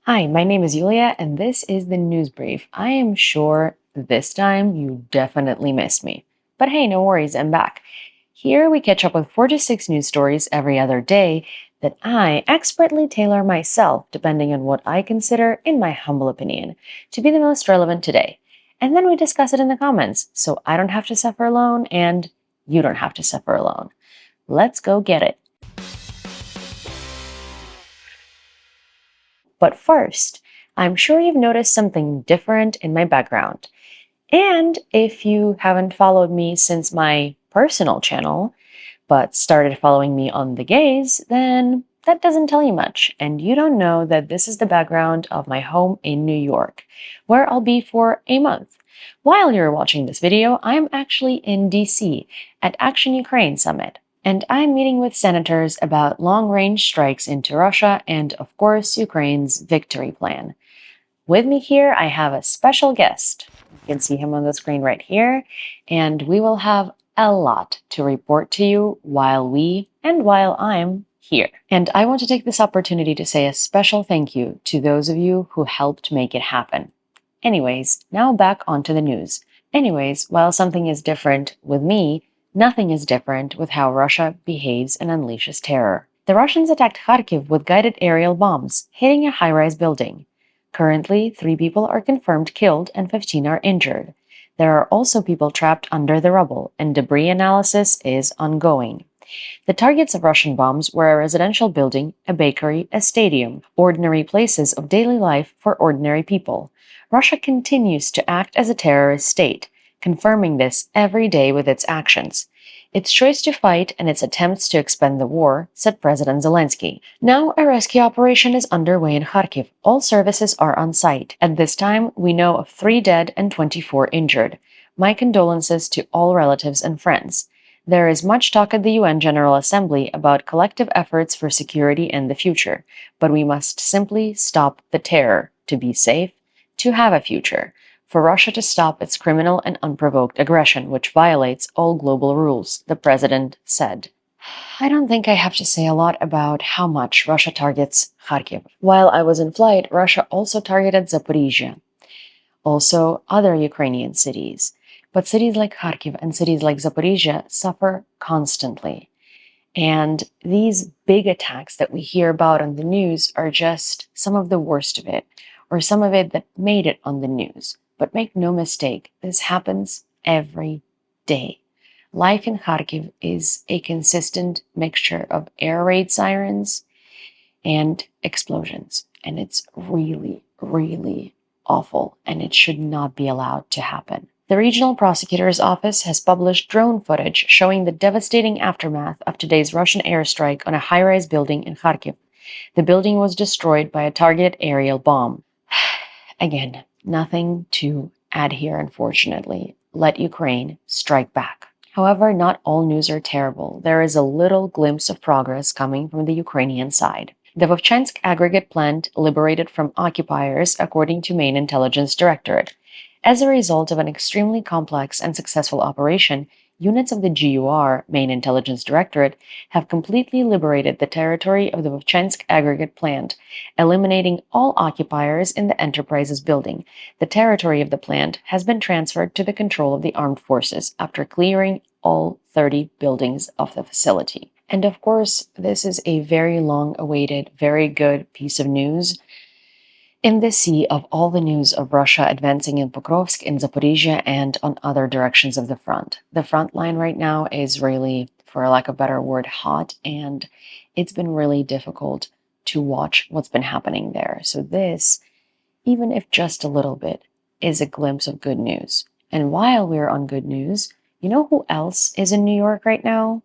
Hi, my name is Yulia, and this is the news brief. I am sure this time you definitely missed me. But hey, no worries, I'm back. Here we catch up with 4 to 6 news stories every other day that I expertly tailor myself, depending on what I consider, in my humble opinion, to be the most relevant today. And then we discuss it in the comments, so I don't have to suffer alone and you don't have to suffer alone. Let's go get it. But first, I'm sure you've noticed something different in my background. And if you haven't followed me since my personal channel, but started following me on The Gaze, then that doesn't tell you much. And you don't know that this is the background of my home in New York, where I'll be for a month. While you're watching this video, I'm actually in DC at Action Ukraine Summit. And I'm meeting with senators about long-range strikes into Russia and, of course, Ukraine's victory plan. With me here, I have a special guest. You can see him on the screen right here, and we will have a lot to report to you while I'm here. And I want to take this opportunity to say a special thank you to those of you who helped make it happen. Anyways, now back onto the news. While something is different with me, nothing is different with how Russia behaves and unleashes terror. The Russians attacked Kharkiv with guided aerial bombs, hitting a high-rise building. Currently, 3 people are confirmed killed and 15 are injured. There are also people trapped under the rubble, and debris analysis is ongoing. The targets of Russian bombs were a residential building, a bakery, a stadium, ordinary places of daily life for ordinary people. Russia continues to act as a terrorist state, confirming this every day with its actions. Its choice to fight and its attempts to expand the war, said President Zelenskyy. Now a rescue operation is underway in Kharkiv. All services are on site. At this time, we know of 3 dead and 24 injured. My condolences to all relatives and friends. There is much talk at the UN General Assembly about collective efforts for security in the future, but we must simply stop the terror to be safe, to have a future, for Russia to stop its criminal and unprovoked aggression, which violates all global rules, the president said. I don't think I have to say a lot about how much Russia targets Kharkiv. While I was in flight, Russia also targeted Zaporizhia, also other Ukrainian cities. But cities like Kharkiv and cities like Zaporizhia suffer constantly. And these big attacks that we hear about on the news are just some of the worst of it, or some of it that made it on the news. But make no mistake, this happens every day. Life in Kharkiv is a consistent mixture of air raid sirens and explosions. And it's really, really awful, and it should not be allowed to happen. The regional prosecutor's office has published drone footage showing the devastating aftermath of today's Russian airstrike on a high-rise building in Kharkiv. The building was destroyed by a targeted aerial bomb. Again, nothing to add here, unfortunately. Let Ukraine strike back. However, not all news are terrible. There is a little glimpse of progress coming from the Ukrainian side. The Vovchansk aggregate plant liberated from occupiers, according to Main Intelligence Directorate. As a result of an extremely complex and successful operation, units of the GUR, Main Intelligence Directorate, have completely liberated the territory of the Vovchansk aggregate plant, eliminating all occupiers in the enterprise's building. The territory of the plant has been transferred to the control of the armed forces after clearing all 30 buildings of the facility. And of course, this is a very long-awaited, very good piece of news in the sea of all the news of Russia advancing in Pokrovsk, in Zaporizhia, and on other directions of the front. The front line right now is really, for lack of a better word, hot, and it's been really difficult to watch what's been happening there. So this, even if just a little bit, is a glimpse of good news. And while we're on good news, you know who else is in New York right now?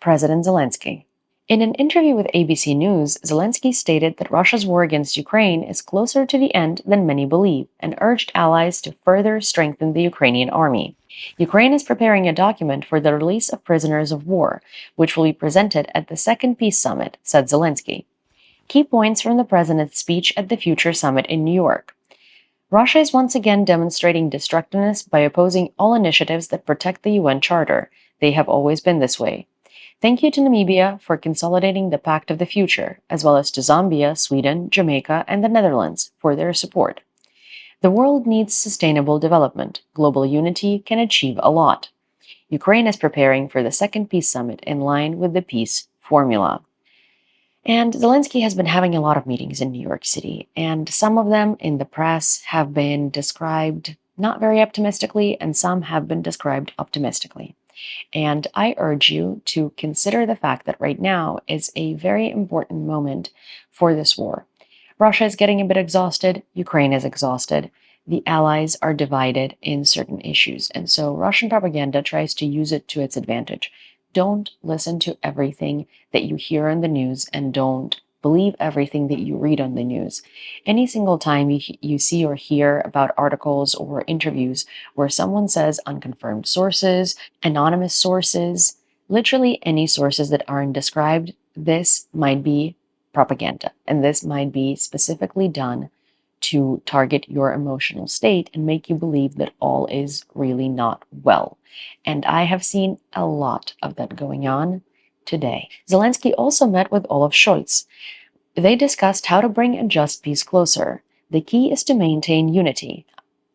President Zelenskyy. In an interview with ABC News, Zelenskyy stated that Russia's war against Ukraine is closer to the end than many believe, and urged allies to further strengthen the Ukrainian army. Ukraine is preparing a document for the release of prisoners of war, which will be presented at the Second Peace Summit, said Zelenskyy. Key points from the president's speech at the Future Summit in New York. Russia is once again demonstrating destructiveness by opposing all initiatives that protect the UN Charter. They have always been this way. Thank you to Namibia for consolidating the Pact of the Future, as well as to Zambia, Sweden, Jamaica, and the Netherlands for their support. The world needs sustainable development. Global unity can achieve a lot. Ukraine is preparing for the second peace summit in line with the peace formula. And Zelensky has been having a lot of meetings in New York City, and some of them in the press have been described not very optimistically, and some have been described optimistically. And I urge you to consider the fact that right now is a very important moment for this war. Russia is getting a bit exhausted, Ukraine is exhausted, the allies are divided in certain issues, and so Russian propaganda tries to use it to its advantage. Don't listen to everything that you hear on the news, and don't believe everything that you read on the news. Any single time you see or hear about articles or interviews where someone says unconfirmed sources, anonymous sources, literally any sources that aren't described, this might be propaganda, and this might be specifically done to target your emotional state and make you believe that all is really not well. And I have seen a lot of that going on today. Zelensky also met with Olaf Scholz. They discussed how to bring a just peace closer. The key is to maintain unity.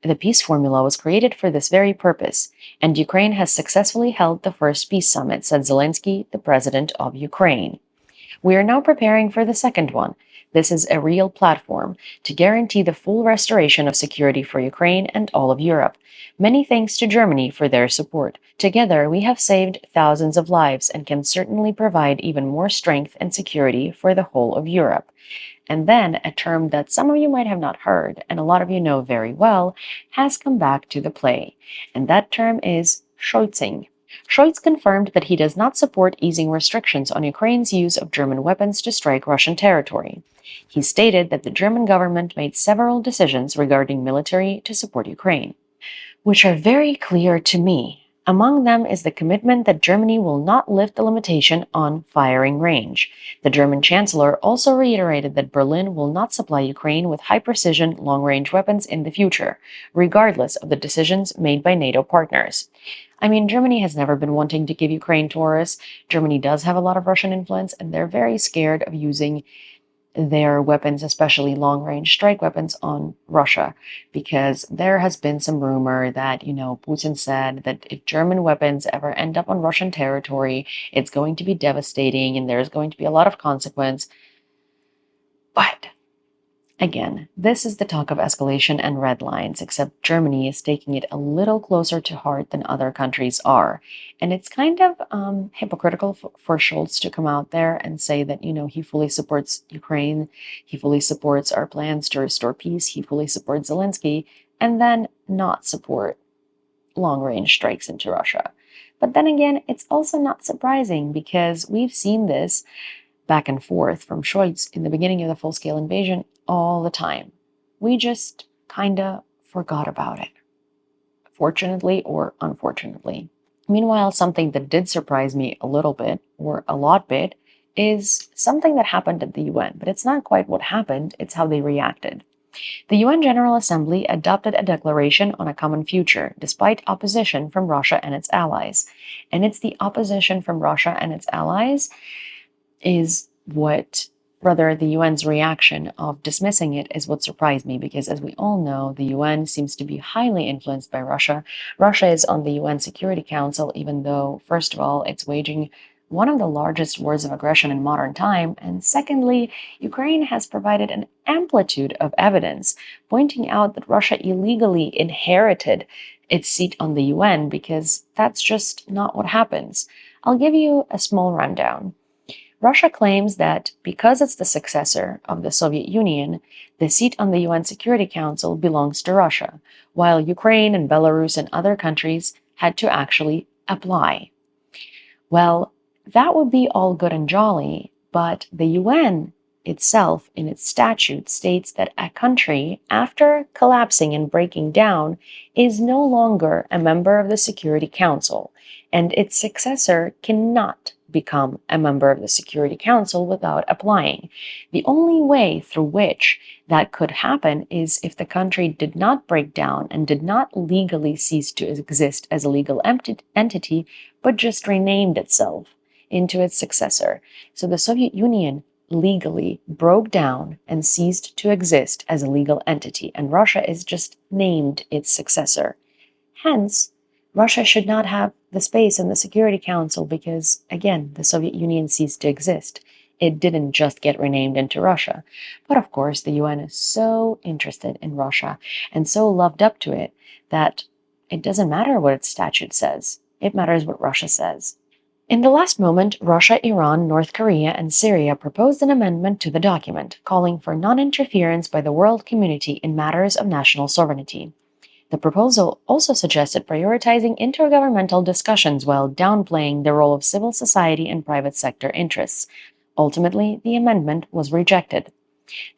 The peace formula was created for this very purpose, and Ukraine has successfully held the first peace summit, said Zelensky, the president of Ukraine. We are now preparing for the second one. This is a real platform to guarantee the full restoration of security for Ukraine and all of Europe. Many thanks to Germany for their support. Together, we have saved thousands of lives and can certainly provide even more strength and security for the whole of Europe. And then a term that some of you might have not heard, and a lot of you know very well, has come back to the play. And that term is Scholzing. Scholz confirmed that he does not support easing restrictions on Ukraine's use of German weapons to strike Russian territory. He stated that the German government made several decisions regarding military to support Ukraine, which are very clear to me. Among them is the commitment that Germany will not lift the limitation on firing range. The German chancellor also reiterated that Berlin will not supply Ukraine with high-precision, long-range weapons in the future, regardless of the decisions made by NATO partners. I mean, Germany has never been wanting to give Ukraine Taurus. Germany does have a lot of Russian influence, and they're very scared of using their weapons, especially long-range strike weapons, on Russia, because there has been some rumor that, Putin said that if German weapons ever end up on Russian territory, it's going to be devastating and there's going to be a lot of consequence. But again, this is the talk of escalation and red lines, except Germany is taking it a little closer to heart than other countries are. And it's kind of hypocritical for Scholz to come out there and say that, he fully supports Ukraine, he fully supports our plans to restore peace, he fully supports Zelensky, and then not support long-range strikes into Russia. But then again, it's also not surprising because we've seen this back and forth from Scholz in the beginning of the full-scale invasion all the time. We just kinda forgot about it, fortunately or unfortunately. Meanwhile, something that did surprise me a little bit, or a lot bit, is something that happened at the UN, but it's not quite what happened, it's how they reacted. The UN General Assembly adopted a declaration on a common future, despite opposition from Russia and its allies. And it's the opposition from Russia and its allies is what, rather, the UN's reaction of dismissing it is what surprised me, because as we all know, the UN seems to be highly influenced by Russia. Russia is on the UN Security Council, even though, first of all, it's waging one of the largest wars of aggression in modern time, and secondly, Ukraine has provided an amplitude of evidence pointing out that Russia illegally inherited its seat on the UN, because that's just not what happens. I'll give you a small rundown. Russia claims that because it's the successor of the Soviet Union, the seat on the UN Security Council belongs to Russia, while Ukraine and Belarus and other countries had to actually apply. Well, that would be all good and jolly, but the UN itself, in its statute, states that a country, after collapsing and breaking down, is no longer a member of the Security Council, and its successor cannot become a member of the Security Council without applying. The only way through which that could happen is if the country did not break down and did not legally cease to exist as a legal entity, but just renamed itself. into its successor. So the Soviet Union legally broke down and ceased to exist as a legal entity, and Russia is just named its successor. Hence, Russia should not have the space in the Security Council because, again, the Soviet Union ceased to exist. It didn't just get renamed into Russia. But of course, the UN is so interested in Russia and so loved up to it that it doesn't matter what its statute says. It matters what Russia says. In the last moment, Russia, Iran, North Korea, and Syria proposed an amendment to the document, calling for non-interference by the world community in matters of national sovereignty. The proposal also suggested prioritizing intergovernmental discussions while downplaying the role of civil society and private sector interests. Ultimately, the amendment was rejected.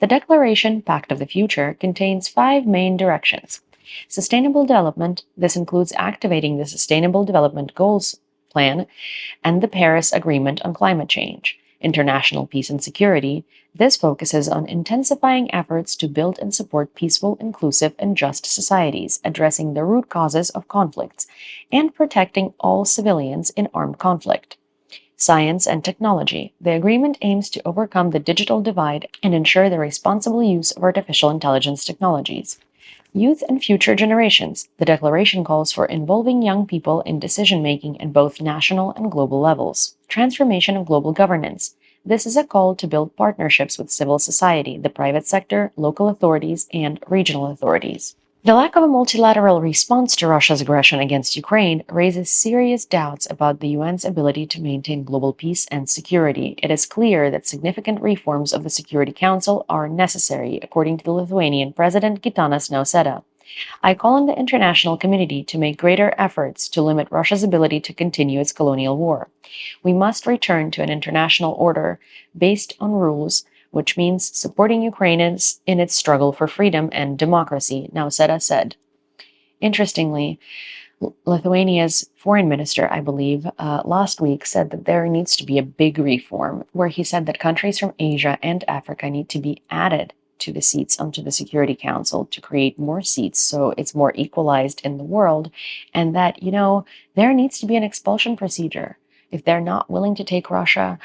The Declaration, Pact of the Future, contains 5 main directions. Sustainable development, this includes activating the Sustainable Development Goals Plan and the Paris Agreement on climate change. International peace and security, this focuses on intensifying efforts to build and support peaceful, inclusive, and just societies, addressing the root causes of conflicts, and protecting all civilians in armed conflict. Science and technology, the agreement aims to overcome the digital divide and ensure the responsible use of artificial intelligence technologies. Youth and future generations, the declaration calls for involving young people in decision-making at both national and global levels. Transformation of global governance. This is a call to build partnerships with civil society, the private sector, local authorities, and regional authorities. The lack of a multilateral response to Russia's aggression against Ukraine raises serious doubts about the UN's ability to maintain global peace and security. It is clear that significant reforms of the Security Council are necessary, according to the Lithuanian President Gitanas Nausėda. I call on the international community to make greater efforts to limit Russia's ability to continue its colonial war. We must return to an international order based on rules, which means supporting Ukrainians in its struggle for freedom and democracy, Nausėda said. Interestingly, Lithuania's foreign minister, I believe, last week said that there needs to be a big reform, where he said that countries from Asia and Africa need to be added to the seats onto the Security Council to create more seats so it's more equalized in the world, and that, there needs to be an expulsion procedure. If they're not willing to take Russia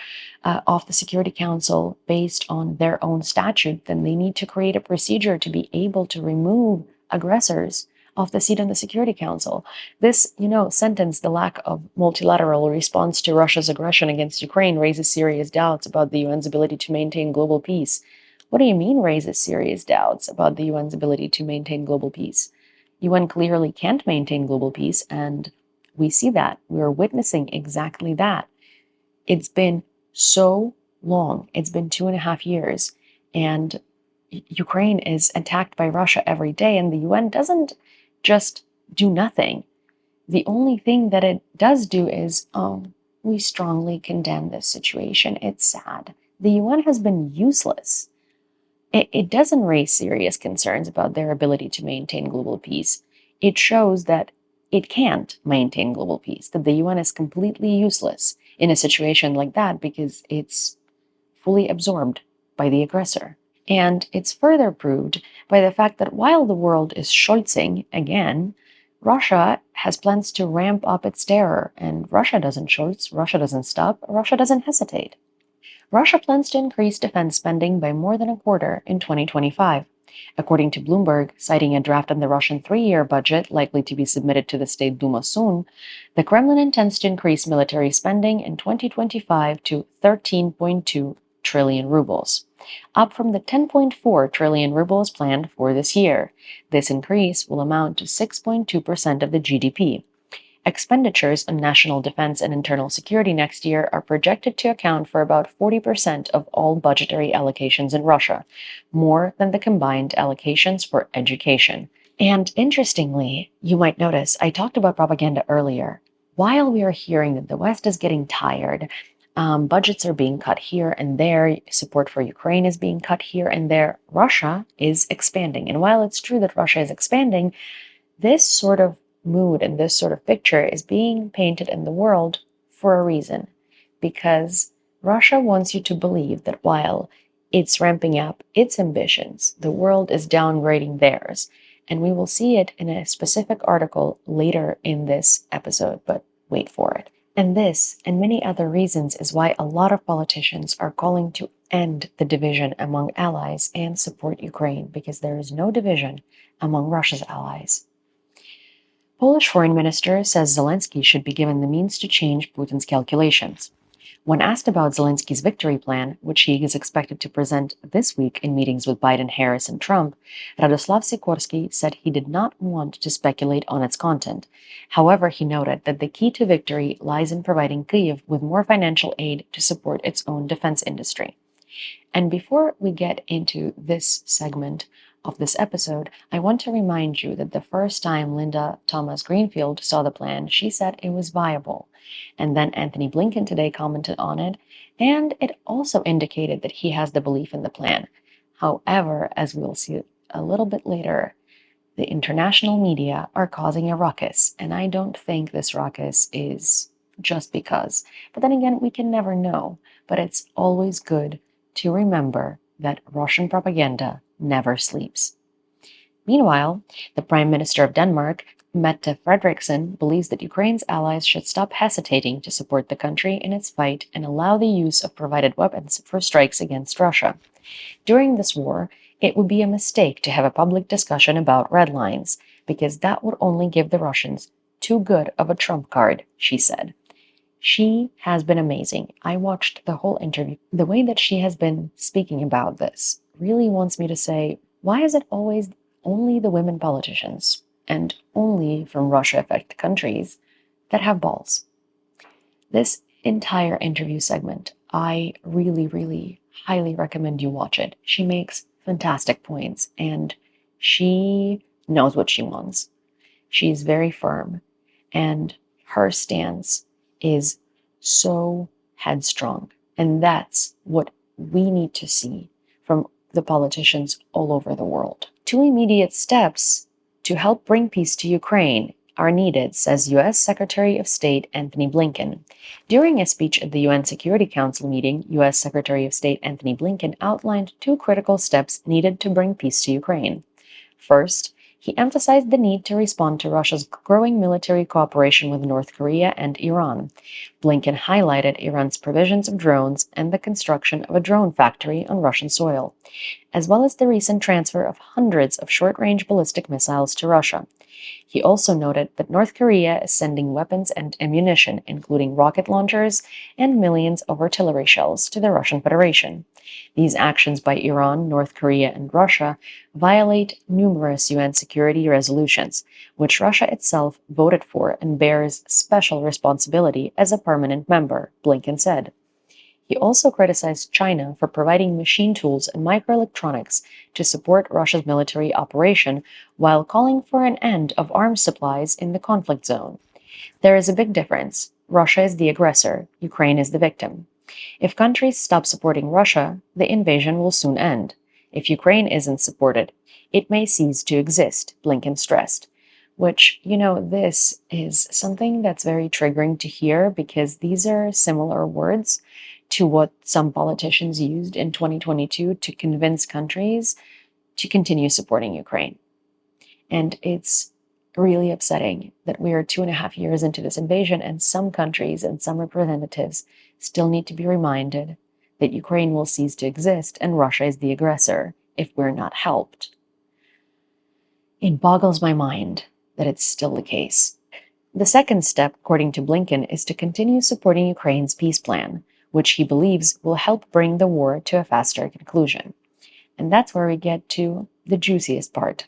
off the Security Council based on their own statute, then they need to create a procedure to be able to remove aggressors off the seat on the Security Council. This, sentence, the lack of multilateral response to Russia's aggression against Ukraine, raises serious doubts about the UN's ability to maintain global peace. What do you mean raises serious doubts about the UN's ability to maintain global peace? UN clearly can't maintain global peace, and we see that. We are witnessing exactly that. It's been so long. It's been 2.5 years, and Ukraine is attacked by Russia every day, and the UN doesn't just do nothing. The only thing that it does do is, we strongly condemn this situation. It's sad. The UN has been useless. It doesn't raise serious concerns about their ability to maintain global peace. It shows that it can't maintain global peace, that the UN is completely useless in a situation like that because it's fully absorbed by the aggressor. And it's further proved by the fact that while the world is Scholzing again, Russia has plans to ramp up its terror, and Russia doesn't Scholz, Russia doesn't stop, Russia doesn't hesitate. Russia plans to increase defense spending by more than a quarter in 2025. According to Bloomberg, citing a draft of the Russian 3-year budget likely to be submitted to the State Duma soon, the Kremlin intends to increase military spending in 2025 to 13.2 trillion rubles, up from the 10.4 trillion rubles planned for this year. This increase will amount to 6.2% of the GDP. Expenditures on national defense and internal security next year are projected to account for about 40% of all budgetary allocations in Russia, more than the combined allocations for education. And interestingly, you might notice I talked about propaganda earlier. While we are hearing that the West is getting tired, budgets are being cut here and there, support for Ukraine is being cut here and there, Russia is expanding. And while it's true that Russia is expanding, this sort of mood and this sort of picture is being painted in the world for a reason, because Russia wants you to believe that while it's ramping up its ambitions, the world is downgrading theirs. And we will see it in a specific article later in this episode, but wait for it. And this and many other reasons is why a lot of politicians are calling to end the division among allies and support Ukraine, because there is no division among Russia's allies. Polish foreign minister says Zelenskyy should be given the means to change Putin's calculations. When asked about Zelensky's victory plan, which he is expected to present this week in meetings with Biden, Harris, and Trump, Radoslav Sikorsky said he did not want to speculate on its content. However, he noted that the key to victory lies in providing Kyiv with more financial aid to support its own defense industry. And before we get into this segment of this episode, I want to remind you that the first time Linda Thomas Greenfield saw the plan, she said it was viable. And then Anthony Blinken today commented on it, and it also indicated that he has the belief in the plan. However, as we'll see a little bit later, the international media are causing a ruckus, and I don't think this ruckus is just because. But then again, we can never know. But it's always good to remember that Russian propaganda never sleeps. Meanwhile, the Prime Minister of Denmark, Mette Frederiksen, believes that Ukraine's allies should stop hesitating to support the country in its fight and allow the use of provided weapons for strikes against Russia. During this war, it would be a mistake to have a public discussion about red lines, because that would only give the Russians too good of a trump card, she said. She has been amazing. I watched the whole interview. The way that she has been speaking about this really wants me to say, why is it always only the women politicians and only from Russia-affected countries that have balls? This entire interview segment, I really, really highly recommend you watch it. She makes fantastic points, and she knows what she wants. She's very firm, and her stance is so headstrong. And that's what we need to see from the politicians all over the world. Two immediate steps to help bring peace to Ukraine are needed, says U.S. Secretary of State Anthony Blinken. During a speech at the UN Security Council meeting, U.S. Secretary of State Anthony Blinken outlined two critical steps needed to bring peace to Ukraine. First, he emphasized the need to respond to Russia's growing military cooperation with North Korea and Iran. Blinken highlighted Iran's provisions of drones and the construction of a drone factory on Russian soil, as well as the recent transfer of hundreds of short-range ballistic missiles to Russia. He also noted that North Korea is sending weapons and ammunition, including rocket launchers and millions of artillery shells, to the Russian Federation. These actions by Iran, North Korea, and Russia violate numerous UN security resolutions, which Russia itself voted for and bears special responsibility as a permanent member, Blinken said. He also criticized China for providing machine tools and microelectronics to support Russia's military operation, while calling for an end of arms supplies in the conflict zone. There is a big difference. Russia is the aggressor, Ukraine is the victim. If countries stop supporting Russia, the invasion will soon end. If Ukraine isn't supported, it may cease to exist, Blinken stressed. Which, this is something that's very triggering to hear, because these are similar words to what some politicians used in 2022 to convince countries to continue supporting Ukraine. And it's really upsetting that we are 2.5 years into this invasion, and some countries and some representatives still need to be reminded that Ukraine will cease to exist and Russia is the aggressor if we're not helped. It boggles my mind that it's still the case. The second step, according to Blinken, is to continue supporting Ukraine's peace plan, which he believes will help bring the war to a faster conclusion. And that's where we get to the juiciest part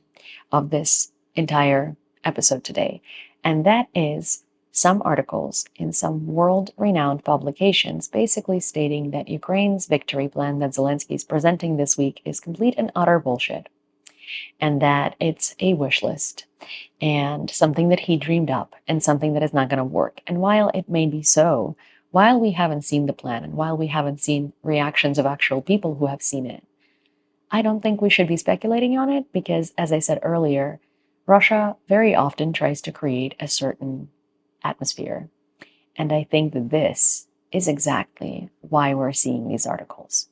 of this entire episode today. And that is some articles in some world-renowned publications basically stating that Ukraine's victory plan that Zelenskyy is presenting this week is complete and utter bullshit, and that it's a wish list and something that he dreamed up and something that is not going to work. And while it may be so, while we haven't seen the plan and while we haven't seen reactions of actual people who have seen it, I don't think we should be speculating on it, because, as I said earlier, Russia very often tries to create a certain atmosphere. And I think that this is exactly why we're seeing these articles.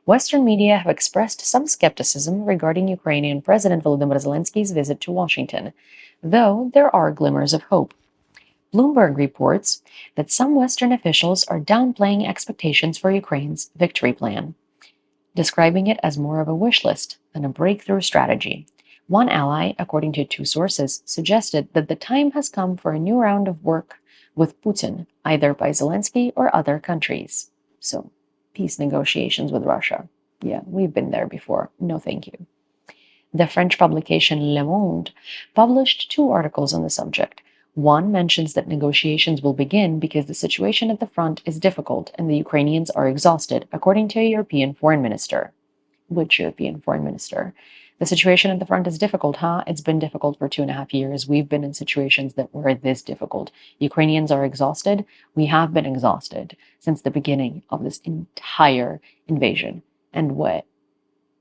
Western media have expressed some skepticism regarding Ukrainian President Volodymyr Zelensky's visit to Washington, though there are glimmers of hope. Bloomberg reports that some Western officials are downplaying expectations for Ukraine's victory plan, describing it as more of a wish list than a breakthrough strategy. One ally, according to two sources, suggested that the time has come for a new round of work with Putin, either by Zelenskyy or other countries. So, peace negotiations with Russia. Yeah, we've been there before. No, thank you. The French publication Le Monde published two articles on the subject. One mentions that negotiations will begin because the situation at the front is difficult and the Ukrainians are exhausted, according to a European foreign minister. Which European foreign minister? The situation at the front is difficult, huh? It's been difficult for 2.5 years. We've been in situations that were this difficult. Ukrainians are exhausted. We have been exhausted since the beginning of this entire invasion. And what?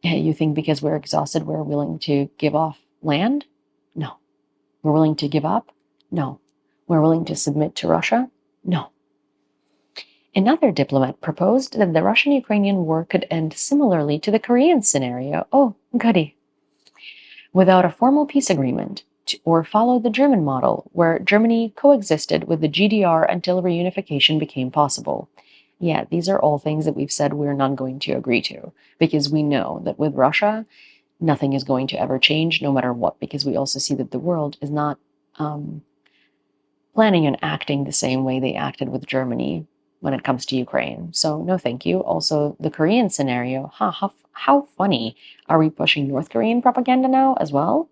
You think because we're exhausted, we're willing to give off land? No. We're willing to give up? No. We're willing to submit to Russia? No. Another diplomat proposed that the Russian-Ukrainian war could end similarly to the Korean scenario. Oh, goody. Without a formal peace agreement, or follow the German model, where Germany coexisted with the GDR until reunification became possible. Yeah, these are all things that we've said we're not going to agree to, because we know that with Russia, nothing is going to ever change, no matter what, because we also see that the world is not planning on acting the same way they acted with Germany when it comes to Ukraine. So no thank you. Also, the Korean scenario, how funny. Are we pushing North Korean propaganda now as well?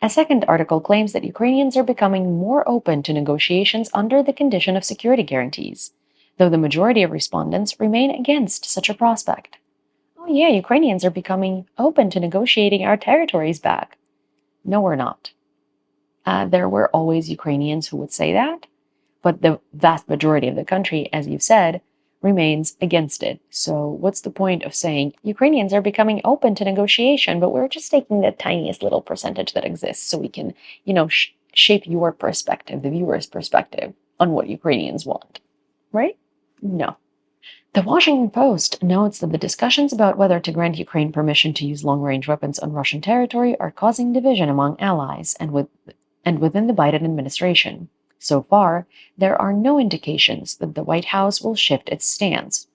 A second article claims that Ukrainians are becoming more open to negotiations under the condition of security guarantees, though the majority of respondents remain against such a prospect. Oh yeah, Ukrainians are becoming open to negotiating our territories back. No, we're not. There were always Ukrainians who would say that, but the vast majority of the country, as you've said, remains against it. So what's the point of saying Ukrainians are becoming open to negotiation, but we're just taking the tiniest little percentage that exists so we can, shape your perspective, the viewer's perspective on what Ukrainians want, right? No. The Washington Post notes that the discussions about whether to grant Ukraine permission to use long-range weapons on Russian territory are causing division among allies and within the Biden administration. So far, there are no indications that the White House will shift its stance.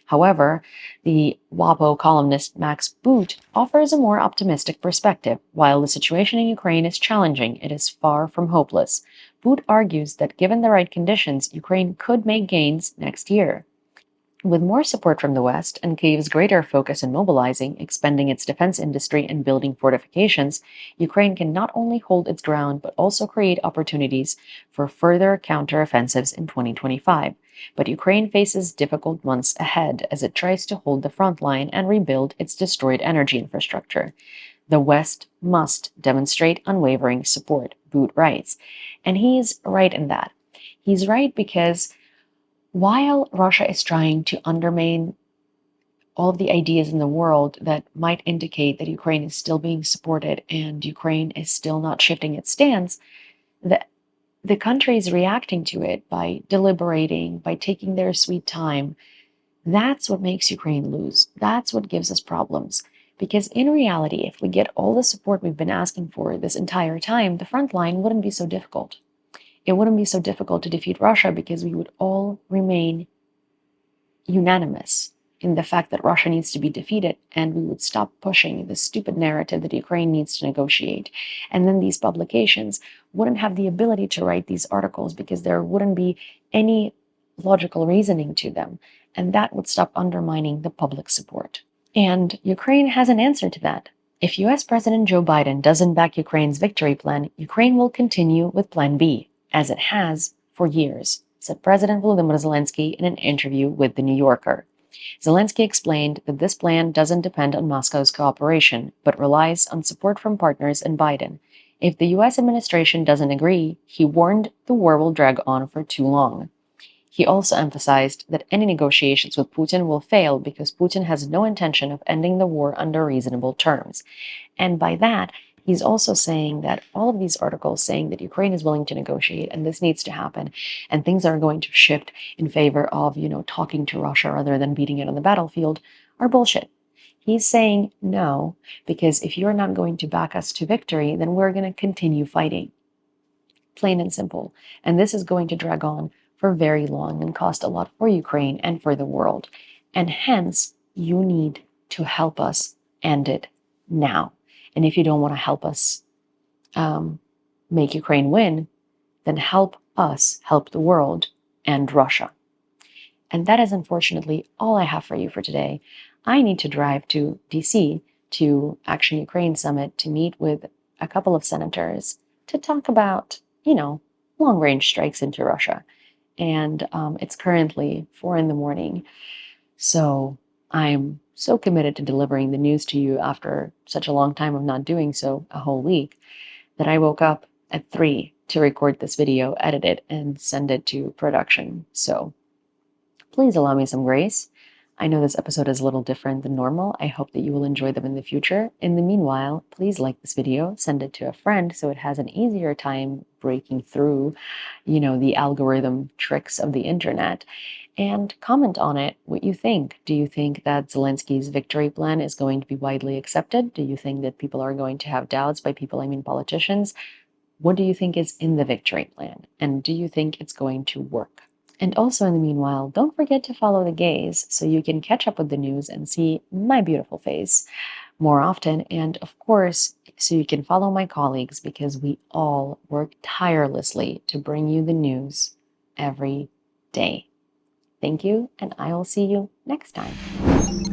However, the WAPO columnist Max Boot offers a more optimistic perspective. While the situation in Ukraine is challenging, it is far from hopeless. Boot argues that given the right conditions, Ukraine could make gains next year. With more support from the West and Kyiv's greater focus in mobilizing, expanding its defense industry, and building fortifications, Ukraine can not only hold its ground but also create opportunities for further counteroffensives in 2025. But Ukraine faces difficult months ahead as it tries to hold the front line and rebuild its destroyed energy infrastructure. The West must demonstrate unwavering support, Boot writes. And he's right in that. He's right because while Russia is trying to undermine all of the ideas in the world that might indicate that Ukraine is still being supported and Ukraine is still not shifting its stance, the country is reacting to it by deliberating, by taking their sweet time. That's what makes Ukraine lose. That's what gives us problems. Because in reality, if we get all the support we've been asking for this entire time, the front line wouldn't be so difficult. It wouldn't be so difficult to defeat Russia because we would all remain unanimous in the fact that Russia needs to be defeated, and we would stop pushing the stupid narrative that Ukraine needs to negotiate. And then these publications wouldn't have the ability to write these articles because there wouldn't be any logical reasoning to them, and that would stop undermining the public support. And Ukraine has an answer to that. If US President Joe Biden doesn't back Ukraine's victory plan, Ukraine will continue with Plan B, as it has for years, said President Volodymyr Zelenskyy in an interview with The New Yorker. Zelenskyy explained that this plan doesn't depend on Moscow's cooperation, but relies on support from partners and Biden. If the US administration doesn't agree, he warned the war will drag on for too long. He also emphasized that any negotiations with Putin will fail because Putin has no intention of ending the war under reasonable terms. And by that, he's also saying that all of these articles saying that Ukraine is willing to negotiate and this needs to happen and things are going to shift in favor of, talking to Russia rather than beating it on the battlefield are bullshit. He's saying no, because if you're not going to back us to victory, then we're going to continue fighting. plain and simple. And this is going to drag on for very long and cost a lot for Ukraine and for the world. And hence, you need to help us end it now. And if you don't want to help us make Ukraine win, then help us help the world and Russia. And that is unfortunately all I have for you for today. I need to drive to DC to Action Ukraine Summit to meet with a couple of senators to talk about, long range strikes into Russia. And it's currently 4 in the morning. So I'm so committed to delivering the news to you after such a long time of not doing so, a whole week, that I woke up at 3 to record this video, edit it, and send it to production. So please allow me some grace. I know this episode is a little different than normal. I hope that you will enjoy them in the future. In the meanwhile, please like this video, send it to a friend so it has an easier time breaking through, the algorithm tricks of the internet, and comment on it what you think. Do you think that Zelensky's victory plan is going to be widely accepted? Do you think that people are going to have doubts? By people, I mean politicians. What do you think is in the victory plan? And do you think it's going to work? And also, in the meanwhile, don't forget to follow the gaze so you can catch up with the news and see my beautiful face more often. And of course, so you can follow my colleagues, because we all work tirelessly to bring you the news every day. Thank you, and I will see you next time.